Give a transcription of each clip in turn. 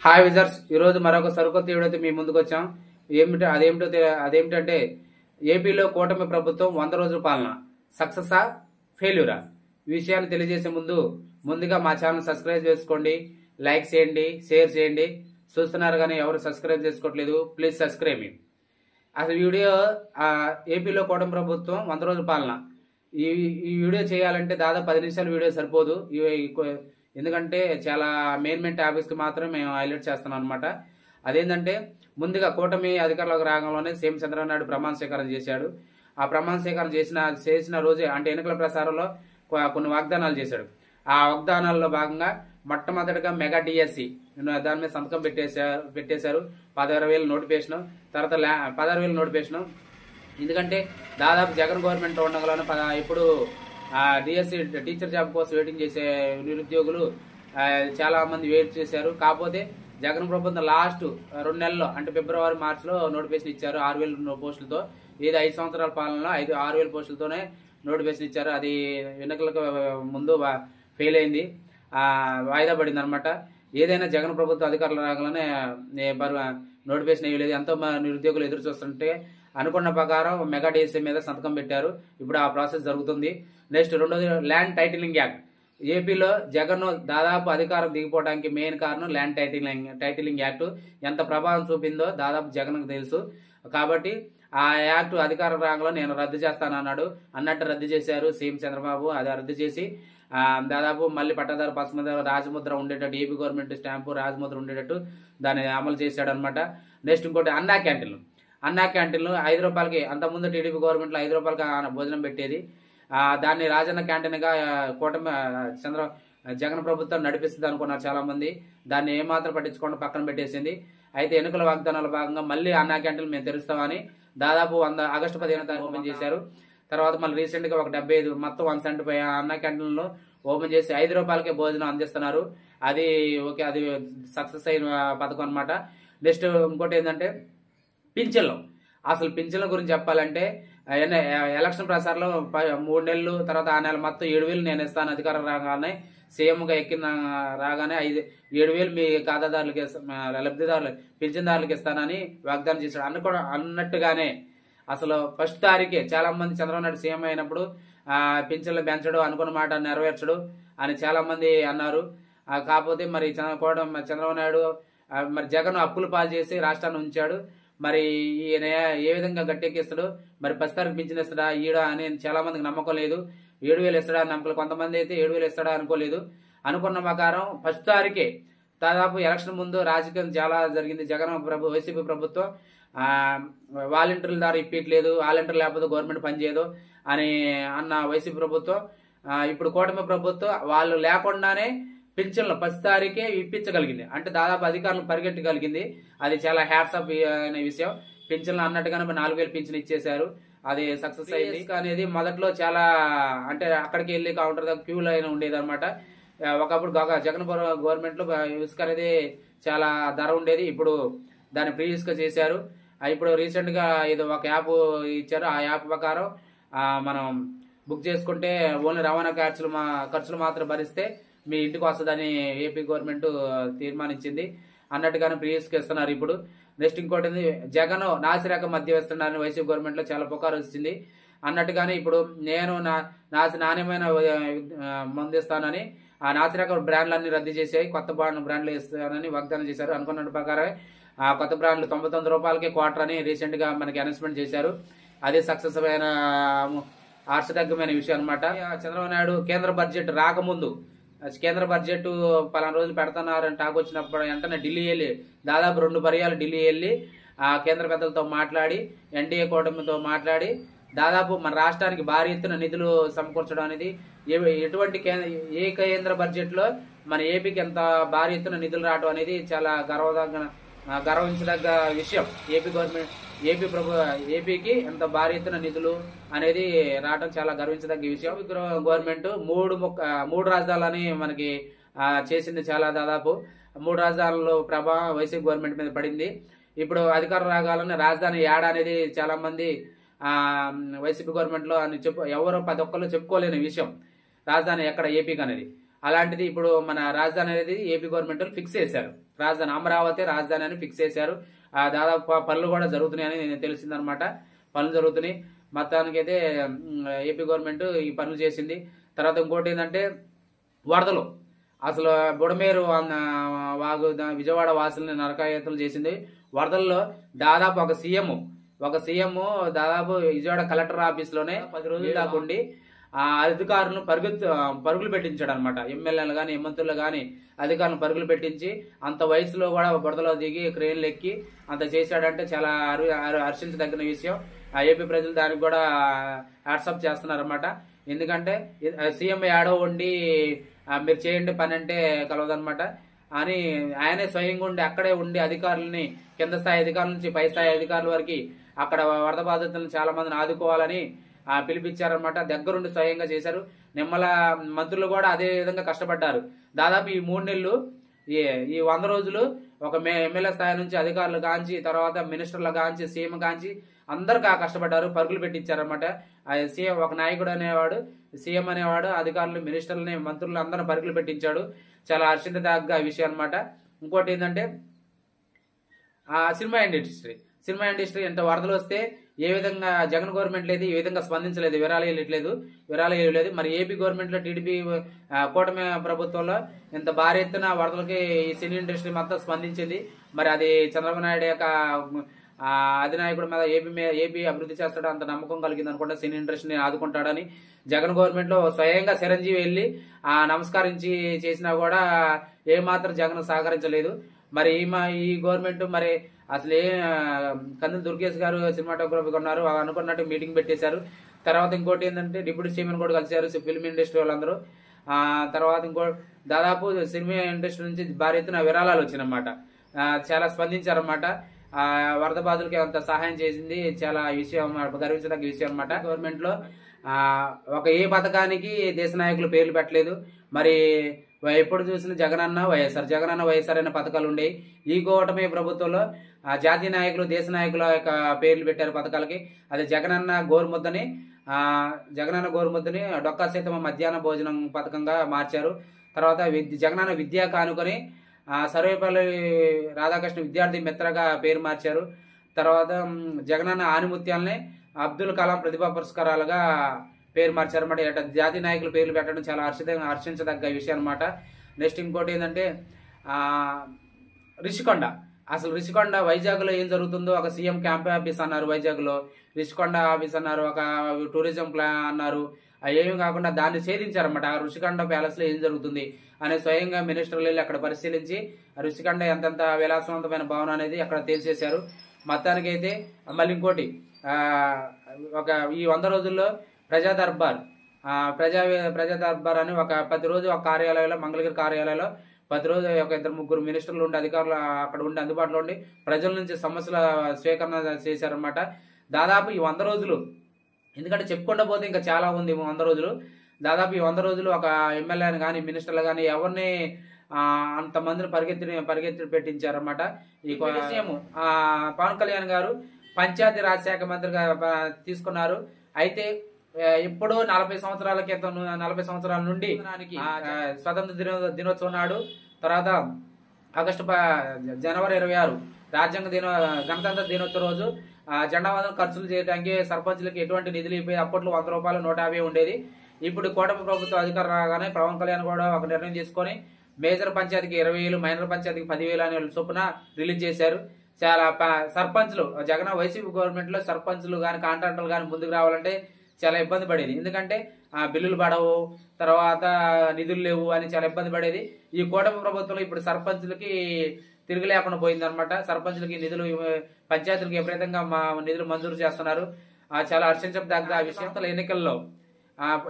Hi wizards, ఈరోజు మరొక సరికొత్త వీడియోతో మీ ముందుకు వచ్చాం. అదేమిటంటే ఏపీలో కూటమి ప్రభుత్వం 100 రోజుల పాలన సక్సెసా ఫెయిల్యూరా ఈ విషయాన్ని తెలియజేసే ముందుగా మా ఛానల్ సబ్స్క్రైబ్ చేసుకోండి, లైక్ చేయండి, షేర్ చేయండి. చూస్తున్నారు కానీ ఎవరు సబ్స్క్రైబ్ చేసుకోవట్లేదు. ప్లీజ్ సబ్స్క్రైబ్ మీ. అసలు వీడియో ఏపీలో కూటమి ప్రభుత్వం 100 రోజుల పాలన ఈ వీడియో చేయాలంటే దాదాపు 10 నిమిషాల వీడియో సరిపోదు. ఎందుకంటే చాలా మెయిన్ టాపిక్స్ కి మాత్రం మేము హైలైట్ చేస్తున్నాం అనమాట. అదేంటంటే ముందుగా కూటమి అధికారంలోకి రాగంలోనే సీఎం చంద్రబాబు నాయుడు ప్రమాణ స్వీకారం చేశాడు. ఆ ప్రమాణ స్వీకారం చేసిన రోజే అంటే ఎన్నికల ప్రచారంలో కొన్ని వాగ్దానాలు చేశాడు. ఆ వాగ్దానాల్లో భాగంగా మొట్టమొదటిగా మెగా డిఎస్సి దాని మీద సంతకం పెట్టేశారు. 16,000 నోటిఫికేషన్, తర్వాత 16,000 నోటిఫికేషన్. ఎందుకంటే దాదాపు జగన్ గవర్నమెంట్ ఉండగలను ఇప్పుడు డిఎస్సి టీచర్ జాబ్ కోసం వెయిటింగ్ చేసే నిరుద్యోగులు చాలా మంది వెయిట్ చేశారు. కాకపోతే జగన్ ప్రభుత్వం లాస్ట్ 2 నెలల్లో అంటే ఫిబ్రవరి మార్చిలో నోటిఫికేషన్ ఇచ్చారు 6,000 పోస్టులతో. ఇది 5 సంవత్సరాల పాలనలో 6,000 పోస్టులతోనే నోటిఫికేషన్ ఇచ్చారు. అది ఎన్నికలకు ముందు ఫెయిల్ అయింది, వాయిదా పడింది అనమాట. ఏదైనా జగన్ ప్రభుత్వం అధికారులు రాగానే నోటిఫికేషన్ వేయలేదు. ఎంతో నిరుద్యోగులు ఎదురు చూస్తుంటే అనుకున్న ప్రకారం మెగా డిఎస్సీ మీద సంతకం పెట్టారు. ఇప్పుడు ఆ ప్రాసెస్ జరుగుతుంది. నెక్స్ట్ రెండోది ల్యాండ్ టైటిలింగ్ యాక్ట్. ఏపీలో జగన్ దాదాపు అధికారం దిగిపోవడానికి మెయిన్ కారణం ల్యాండ్ టైటిలింగ్ యాక్ట్. ఎంత ప్రభావం చూపిందో దాదాపు జగన్కు తెలుసు. కాబట్టి ఆ యాక్ట్ అధికార రంగంలో నేను రద్దు చేస్తానన్నాడు. అన్నట్టు రద్దు చేశారు సీఎం చంద్రబాబు. అది రద్దు చేసి దాదాపు మళ్ళీ పట్టదారు పసుమద రాజముద్ర ఉండేటట్టు, ఏపీ గవర్నమెంట్ స్టాంపు రాజముద్ర ఉండేటట్టు దాన్ని అమలు చేశాడు అనమాట. నెక్స్ట్ ఇంకోటి అన్నా క్యాంటీన్లు 5 రూపాయలకి, అంతకుముందు టీడీపీ గవర్నమెంట్లో 5 రూపాయలకి భోజనం పెట్టేది. దాన్ని రాజన్న క్యాంటీన్గా కూటమి జగన్ ప్రభుత్వం నడిపిస్తుంది అనుకున్నారు చాలా మంది. దాన్ని ఏమాత్రం పట్టించుకోకుండా పక్కన పెట్టేసింది. అయితే ఎన్నికల వాగ్దానాల భాగంగా మళ్ళీ అన్నా క్యాంటీన్లు మేము తెరుస్తామని దాదాపు ఆగస్టు 15 ఓపెన్ చేశారు. తర్వాత మళ్ళీ రీసెంట్ గా ఒక 75 మొత్తం 175 అన్నా క్యాంటీన్లు ఓపెన్ చేసి 5 రూపాయలకే భోజనం అందిస్తున్నారు. అది ఓకే, అది సక్సెస్ అయిన పథకం అనమాట. నెక్స్ట్ ఇంకోటి ఏంటంటే పింఛన్లు. అసలు పింఛన్ల గురించి చెప్పాలంటే ఎలక్షన్ ప్రచారంలో 3 నెలలు, తర్వాత ఆ నెల మొత్తం 7,000 నేను ఇస్తాను అధికారం రాగానే, సీఎంగా ఎక్కిన రాగానే 7,000 మీ ఖాతాదారులకి లబ్ధిదారులు పింఛన్దారులకు ఇస్తానని వాగ్దానం చేశాడు. అన్నట్టుగానే అసలు ఫస్ట్ తారీఖే చాలా మంది చంద్రబాబు నాయుడు సీఎం అయినప్పుడు పింఛన్లు పెంచడు, అనుకున్న మాట నెరవేర్చడు అని చాలా మంది అన్నారు. కాకపోతే మరి చంద్రబాబు నాయుడు మరి జగన్ అప్పులు పాలు చేసి రాష్ట్రాన్ని ఉంచాడు. మరి ఈయన ఏ విధంగా గట్టెక్కిస్తాడు, మరి 10 తారీఖు పింఛన్ ఇస్తాడా ఈడ అని చాలా మందికి నమ్మకం లేదు. 7,000 ఇస్తాడా నమ్మకం, కొంతమంది అయితే 7,000 ఇస్తాడా అనుకోలేదు. అనుకున్న ప్రకారం ఫస్ట్ తారీఖే దాదాపు ఎలక్షన్ ముందు రాజకీయం చాలా జరిగింది. జగన్ వైసీపీ ప్రభుత్వం వాలంటీర్ల ద్వారా ఇప్పించలేదు, వాలంటీర్ లేకపోతే గవర్నమెంట్ పనిచేయదు అని అన్న వైసీపీ ప్రభుత్వం ఇప్పుడు కూటమి ప్రభుత్వం వాళ్ళు లేకుండానే పింఛన్లు 10 తారీఖే ఇప్పించగలిగింది. అంటే దాదాపు అధికారులు పరిగెట్టగలిగింది. అది చాలా హ్యాట్స్ ఆఫ్ అనే విషయం. పింఛన్లు అన్నట్టుగానే 4,000 పింఛన్ ఇచ్చేశారు. అది సక్సెస్ అయింది. అనేది మొదట్లో చాలా అంటే అక్కడికి వెళ్ళి కౌంటర్ దగ్గర క్యూ లైన్ ఉండేది అనమాట. ఒకప్పుడు జగన్ గవర్నమెంట్ లో ఇసుక అనేది చాలా ధర ఉండేది. ఇప్పుడు దాన్ని ఫ్రీ ఇసుక చేశారు. ఇప్పుడు రీసెంట్ గా ఇది ఒక యాప్ ఇచ్చారు. ఆ యాప్ ప్రకారం మనం బుక్ చేసుకుంటే ఓన్లీ రవాణా ఖర్చులు మాత్రం భరిస్తే మీ ఇంటికి వస్తుందని ఏపీ గవర్నమెంట్ తీర్మానించింది. అన్నట్టుగానే ఫ్రీ ఇసుక ఇస్తున్నారు ఇప్పుడు. నెక్స్ట్ ఇంకోటి జగన్ నాసిరక మద్యం ఇస్తున్నారని వైసీపీ గవర్నమెంట్ లో చాలా పుకారు వచ్చింది. అన్నట్టుగానే ఇప్పుడు నేను నాణ్యమైన మందు ఇస్తానని ఆ నాసిరక బ్రాండ్లన్నీ రద్దు చేసాయి, కొత్త బ్రాండ్లు ఇస్తానని వాగ్దానం చేశారు. అనుకున్న ప్రకారం కొత్త బ్రాండ్లు 99 రూపాయలకే క్వార్టర్ అని రీసెంట్ గా మనకి అనౌన్స్మెంట్ చేశారు. అదే సక్సెస్ అయిన ఆశ్చర్యకరమైన విషయం అనమాట. చంద్రబాబు నాయుడు కేంద్ర బడ్జెట్ రాకముందు కేంద్ర బడ్జెట్ పలానా రోజులు పెడుతున్నారని టాక్ వచ్చినప్పుడు వెంటనే ఢిల్లీ వెళ్ళి దాదాపు 2 పర్యాలు ఢిల్లీ వెళ్ళి కేంద్ర పెద్దలతో మాట్లాడి ఎన్డీఏ కూటమితో మాట్లాడి దాదాపు మన రాష్ట్రానికి భారీ ఎత్తున నిధులు సమకూర్చడం అనేది ఎటువంటి ఏ కేంద్ర బడ్జెట్ లో మన ఏపీకి ఎంత భారీ ఎత్తున నిధులు రావడం అనేది చాలా గర్వించదగ్గ విషయం. ఏపీకి ఎంత భారీ ఎత్తున నిధులు అనేది రావడం చాలా గర్వించదగ్గ విషయం. గవర్నమెంట్ 3 రాజధానులని మనకి చేసింది. చాలా దాదాపు 3 రాజధానుల ప్రభావం వైసీపీ గవర్నమెంట్ మీద పడింది. ఇప్పుడు అధికారం రాగాలని రాజధాని ఏడ అనేది చాలా మంది వైసీపీ గవర్నమెంట్ లో అని ఎవరో 10 ఒక్కళ్ళు చెప్పుకోలేని విషయం రాజధాని ఎక్కడ ఏపీకి అనేది. అలాంటిది ఇప్పుడు మన రాజధాని అనేది ఏపీ గవర్నమెంట్ వాళ్ళు ఫిక్స్ చేశారు. రాజధాని అమరావతి రాజధాని అని ఫిక్స్ చేశారు. దాదాపు పనులు కూడా జరుగుతున్నాయని తెలిసిందనమాట. పనులు జరుగుతున్నాయి. మొత్తానికి అయితే ఏపీ గవర్నమెంట్ ఈ పనులు చేసింది. తర్వాత ఇంకోటి ఏంటంటే వరదలు అసలు బుడమేరు వాగు విజయవాడ వాసుల్ని నరకాయతలు చేసింది. వరదల్లో దాదాపు ఒక సీఎం దాదాపు విజయవాడ కలెక్టర్ ఆఫీస్ లోనే 10 రోజులు దాకుండి ఆ అధికారులను పరుగులు పెట్టించాడు అనమాట. ఎమ్మెల్యేలు గాని మంత్రులు గాని అధికారులను పరుగులు పెట్టించి అంత వయసులో కూడా బురదలో దిగి క్రేన్లు ఎక్కి అంత చేశాడంటే చాలా హర్షించదగిన విషయం. ఆ ఏపీ ప్రజలు దానికి కూడా హ్యాట్సప్ చేస్తున్నారు అనమాట. ఎందుకంటే సీఎం యాడో ఉండి మీరు చేయండి పని అంటే కలవదనమాట అని ఆయనే స్వయంగా ఉండి అక్కడే ఉండి అధికారులని కింద స్థాయి అధికారుల నుంచి పై స్థాయి అధికారుల వరకు అక్కడ వరద బాధితులను చాలా మందిని ఆదుకోవాలని పిలిపించారనమాట. దగ్గరుండి స్వయంగా చేశారు. నిమ్మల మంత్రులు కూడా అదే విధంగా కష్టపడ్డారు. దాదాపు ఈ 3 నెలలు ఈ 100 రోజులు ఒక ఎమ్మెల్యే స్థాయి నుంచి అధికారులు కాంచి తర్వాత మినిస్టర్లు కాంచి సీఎం కాంచి అందరు కష్టపడ్డారు. పరుగులు పెట్టించారనమాట. సీఎం ఒక నాయకుడు అనేవాడు సీఎం అనేవాడు అధికారులు మినిస్టర్లని మంత్రులు అందరిని పరుగులు పెట్టించాడు. చాలా హర్షించదగ్గ విషయం అనమాట. ఇంకోటి ఏంటంటే సినిమా ఇండస్ట్రీ ఎంత వరదలు వస్తే ఏ విధంగా జగన్ గవర్నమెంట్ లేదు, ఏ విధంగా స్పందించలేదు, విరాళాలు ఇవ్వలేదు. మరి ఏపీ గవర్నమెంట్ లో టీడీపీ కూటమి ప్రభుత్వంలో ఇంత భారీ ఎత్తున వరదలకి ఈ సినీ ఇండస్ట్రీ మొత్తం స్పందించింది. మరి అది చంద్రబాబు నాయుడు యొక్క అధినాయకుడి మీద ఏపీ అభివృద్ధి చేస్తాడు అంత నమ్మకం కలిగింది అనుకుంటా. సినీ ఇండస్ట్రీని ఆదుకుంటాడని జగన్ గవర్నమెంట్ లో స్వయంగా చిరంజీవి వెళ్లి నమస్కరించి చేసినా కూడా ఏమాత్రం జగన్ సహకరించలేదు. మరి ఈ గవర్నమెంట్ మరి అసలు కందులు దుర్గేష్ గారు సినిమాటోగ్రఫీ ఉన్నారు అనుకున్నట్టు మీటింగ్ పెట్టేశారు. తర్వాత ఇంకోటి ఏంటంటే డిప్యూటీ సీఎం కూడా కలిశారు ఫిల్మ్ ఇండస్ట్రీ వాళ్ళందరూ. తర్వాత దాదాపు సినిమా ఇండస్ట్రీ నుంచి భారీ ఎత్తున విరాళాలు వచ్చినమాట. చాలా స్పందించారన్నమాట. వరద బాధలకు అంత సహాయం చేసింది. చాలా విషయం గర్వించదగ్గ విషయం అనమాట. గవర్నమెంట్ లో ఏ పథకానికి దేశ నాయకులు పేర్లు పెట్టలేదు. మరి ఎప్పుడు చూసిన జగనన్న వైఎస్ఆర్ అనే పథకాలు ఉండేవి. ఈ కూటమి ప్రభుత్వంలో జాతీయ నాయకులు దేశ నాయకుల యొక్క పేర్లు పెట్టారు పథకాలకి. అది జగనన్న గోరుముద్దని డొక్కా సీతమ్మ మధ్యాహ్న భోజనం పథకంగా మార్చారు. తర్వాత జగనన్న విద్యా కానుకొని సర్వేపల్లి రాధాకృష్ణ విద్యార్థి మిత్రగా పేరు మార్చారు. తర్వాత జగనన్న ఆనిముత్యాలని అబ్దుల్ కలాం ప్రతిభా పురస్కారాలుగా పేరు మార్చారు అన్నమాట. జాతీయ నాయకులు పేర్లు పెట్టడం చాలా హర్షించదగ్గ విషయం అనమాట. నెక్స్ట్ ఇంకోటి ఏంటంటే రిషికొండ వైజాగ్ లో ఏం జరుగుతుందో ఒక సీఎం క్యాంప్ ఆఫీస్ అన్నారు, వైజాగ్ లో రిషికొండ ఆఫీస్ అన్నారు, ఒక టూరిజం ప్లాన్ అన్నారు. ఏమి కాకుండా దాన్ని ఛేదించారన్నమాట. ఆ రుషికొండ ప్యాలెస్ లో ఏం జరుగుతుంది అనే స్వయంగా మినిస్టర్లు వెళ్ళి అక్కడ పరిశీలించి రుషికొండ ఎంతెంత విలాసవంతమైన భవనం అనేది అక్కడ తేల్చేశారు. మొత్తానికి అయితే మళ్ళీ ఇంకోటి ఈ 100 రోజుల్లో ప్రజా దర్బార్ అని ఒక 10 రోజు ఒక కార్యాలయంలో మంగళగిరి కార్యాలయంలో 10 రోజు ఒక 2-3 మినిస్టర్లు ఉండి అధికారులు అక్కడ ఉండి అందుబాటులో ఉండి ప్రజల నుంచి సమస్యల స్వీకరణ చేశారన్నమాట. దాదాపు ఈ 100 రోజులు ఎందుకంటే చెప్పుకుండా పోతే ఇంకా చాలా ఉంది. 100 రోజులు దాదాపు ఈ 100 రోజులు ఒక ఎమ్మెల్యేని కానీ మినిస్టర్లు కానీ ఎవరిని అంతమందిని పరిగెత్తి పెట్టించారన్నమాట. ఈ విషయం పవన్ కళ్యాణ్ గారు పంచాయతీ రాజ్ శాఖ మంత్రిగా తీసుకున్నారు. అయితే ఇప్పుడు 40 సంవత్సరాల క్రితం 40 సంవత్సరాల నుండి స్వతంత్ర దినోత్సవం నాడు తర్వాత జనవరి 26 రాజ్యాంగ గణతంత్ర దినోత్సవం రోజు జెండా వందనం ఖర్చులు చేయడానికి సర్పంచ్లకి ఎటువంటి నిధులు అయిపోయి అప్పట్లో 100 రూపాయలు 150 ఉండేది. ఇప్పుడు కూటమి ప్రభుత్వం అధికారం రాగానే పవన్ కళ్యాణ్ కూడా ఒక నిర్ణయం తీసుకొని మేజర్ పంచాయతీకి 20,000 మైనర్ పంచాయతీకి 10,000 అనే చొప్పున రిలీజ్ చేశారు. చాలా సర్పంచ్లు జగన్ వైసీపీ గవర్నమెంట్ లో సర్పంచ్లు కానీ కాంట్రాక్టర్లు కానీ ముందుకు రావాలంటే చాలా ఇబ్బంది పడేది. ఎందుకంటే బిల్లులు పడవు, తర్వాత నిధులు లేవు అని చాలా ఇబ్బంది పడేది. ఈ కూటమి ప్రభుత్వంలో ఇప్పుడు సర్పంచ్లకి తిరిగి లేకుండా పోయిందనమాట. సర్పంచ్లకి నిధులు పంచాయతీలకు విపరీతంగా నిధులు మంజూరు చేస్తున్నారు. చాలా హర్షించదగ్గ విషయం. ఎన్నికల్లో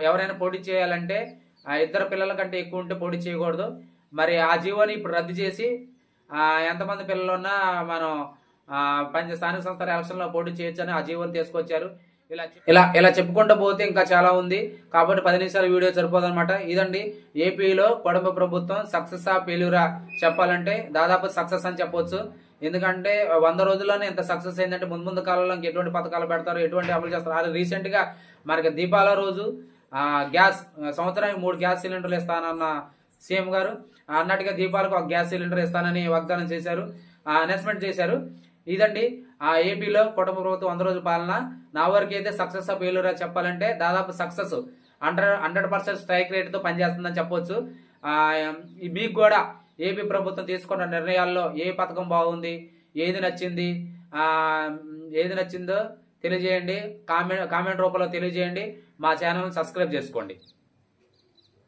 ఎవరైనా పోటీ చేయాలంటే 2 పిల్లల కంటే ఎక్కువ ఉంటే పోటీ చేయకూడదు. మరి ఆ జీవోని ఇప్పుడు రద్దు చేసి ఎంతమంది పిల్లలున్నా మనం స్థానిక సంస్థల ఎలక్షన్ లో పోటీ చేయొచ్చు అని ఆ జీవోని తీసుకొచ్చారు. ఇలా చెప్పుకుంటూ పోతే ఇంకా చాలా ఉంది. కాబట్టి 10 నిమిషాల వీడియో సరిపోదన్నమాట. ఇదండి ఏపీలో కూటమి ప్రభుత్వం సక్సెస్ ఫెయిల్యూరా చెప్పాలంటే దాదాపు సక్సెస్ అని చెప్పొచ్చు. ఎందుకంటే 100 రోజుల్లోనే ఎంత సక్సెస్ అయిందంటే ముందు కాలంలో ఎటువంటి పథకాలు పెడతారు, ఎటువంటి అమలు చేస్తారు. రీసెంట్ గా మనకి దీపావళి రోజు గ్యాస్ సంవత్సరానికి 3 గ్యాస్ సిలిండర్లు ఇస్తానన్న సీఎం గారు అన్నట్టుగా దీపాలకు ఒక గ్యాస్ సిలిండర్ ఇస్తానని వాగ్దానం చేశారు, అనౌన్స్మెంట్ చేశారు. ఇదండి ఆ ఏపీలో కూటమి ప్రభుత్వం 100 రోజుల పాలన. నా వరకు అయితే సక్సెస్ ఆఫ్ ఫెయిల్యూర్ చెప్పాలంటే దాదాపు సక్సెస్ 100% స్ట్రైక్ రేట్ తో పనిచేస్తుందని చెప్పొచ్చు. మీకు కూడా ఏపీ ప్రభుత్వం తీసుకున్న నిర్ణయాల్లో ఏ పథకం బాగుంది, ఏది నచ్చిందో తెలియజేయండి. కామెంట్ రూపంలో తెలియజేయండి. మా ఛానల్ సబ్స్క్రైబ్ చేసుకోండి.